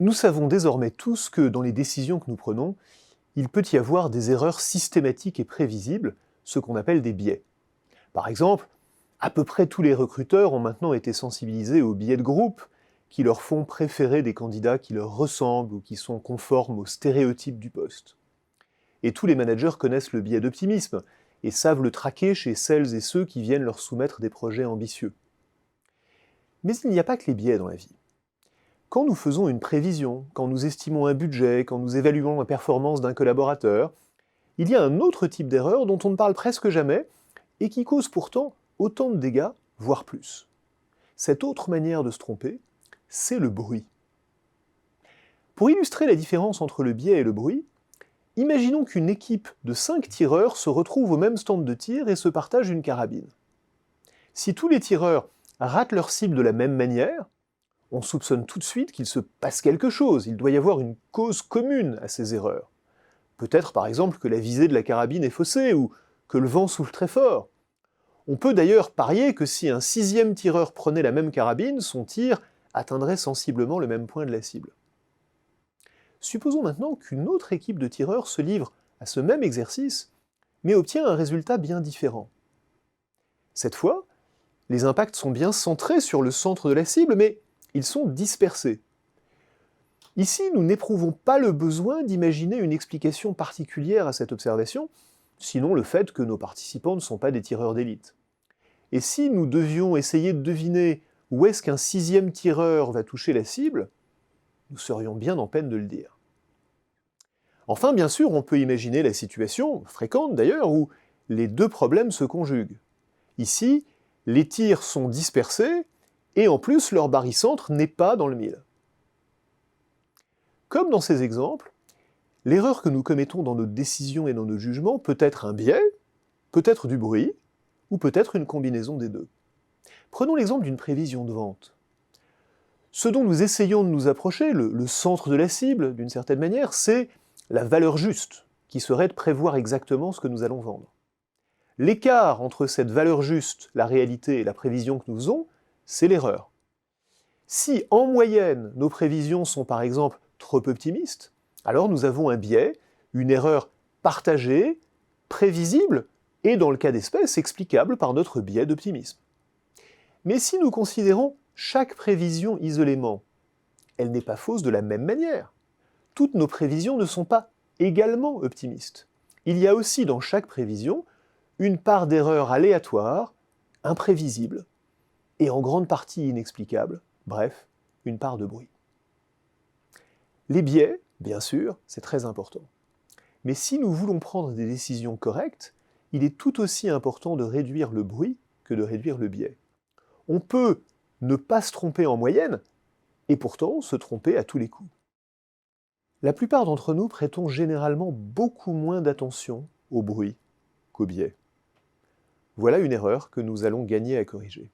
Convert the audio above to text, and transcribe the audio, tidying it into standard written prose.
Nous savons désormais tous que dans les décisions que nous prenons, il peut y avoir des erreurs systématiques et prévisibles, ce qu'on appelle des biais. Par exemple, à peu près tous les recruteurs ont maintenant été sensibilisés aux biais de groupe, qui leur font préférer des candidats qui leur ressemblent ou qui sont conformes aux stéréotypes du poste. Et tous les managers connaissent le biais d'optimisme et savent le traquer chez celles et ceux qui viennent leur soumettre des projets ambitieux. Mais il n'y a pas que les biais dans la vie. Quand nous faisons une prévision, quand nous estimons un budget, quand nous évaluons la performance d'un collaborateur, il y a un autre type d'erreur dont on ne parle presque jamais et qui cause pourtant autant de dégâts, voire plus. Cette autre manière de se tromper, c'est le bruit. Pour illustrer la différence entre le biais et le bruit, imaginons qu'une équipe de 5 tireurs se retrouve au même stand de tir et se partage une carabine. Si tous les tireurs ratent leur cible de la même manière, on soupçonne tout de suite qu'il se passe quelque chose, il doit y avoir une cause commune à ces erreurs. Peut-être par exemple que la visée de la carabine est faussée ou que le vent souffle très fort. On peut d'ailleurs parier que si un 6e tireur prenait la même carabine, son tir atteindrait sensiblement le même point de la cible. Supposons maintenant qu'une autre équipe de tireurs se livre à ce même exercice, mais obtient un résultat bien différent. Cette fois, les impacts sont bien centrés sur le centre de la cible, mais ils sont dispersés. Ici, nous n'éprouvons pas le besoin d'imaginer une explication particulière à cette observation, sinon le fait que nos participants ne sont pas des tireurs d'élite. Et si nous devions essayer de deviner où est-ce qu'un 6e tireur va toucher la cible, nous serions bien en peine de le dire. Enfin, bien sûr, on peut imaginer la situation, fréquente d'ailleurs, où les deux problèmes se conjuguent. Ici, les tirs sont dispersés, et en plus leur barycentre n'est pas dans le mille. Comme dans ces exemples, l'erreur que nous commettons dans nos décisions et dans nos jugements peut être un biais, peut être du bruit, ou peut-être une combinaison des deux. Prenons l'exemple d'une prévision de vente. Ce dont nous essayons de nous approcher, le centre de la cible, d'une certaine manière, c'est la valeur juste, qui serait de prévoir exactement ce que nous allons vendre. L'écart entre cette valeur juste, la réalité et la prévision que nous faisons, c'est l'erreur. Si, en moyenne, nos prévisions sont par exemple trop optimistes, alors nous avons un biais, une erreur partagée, prévisible, et dans le cas d'espèce, explicable par notre biais d'optimisme. Mais si nous considérons chaque prévision isolément, elle n'est pas fausse de la même manière. Toutes nos prévisions ne sont pas également optimistes. Il y a aussi dans chaque prévision une part d'erreur aléatoire, imprévisible, et en grande partie inexplicable, bref, une part de bruit. Les biais, bien sûr, c'est très important. Mais si nous voulons prendre des décisions correctes, il est tout aussi important de réduire le bruit que de réduire le biais. On peut ne pas se tromper en moyenne, et pourtant se tromper à tous les coups. La plupart d'entre nous prêtons généralement beaucoup moins d'attention au bruit qu'au biais. Voilà une erreur que nous allons gagner à corriger.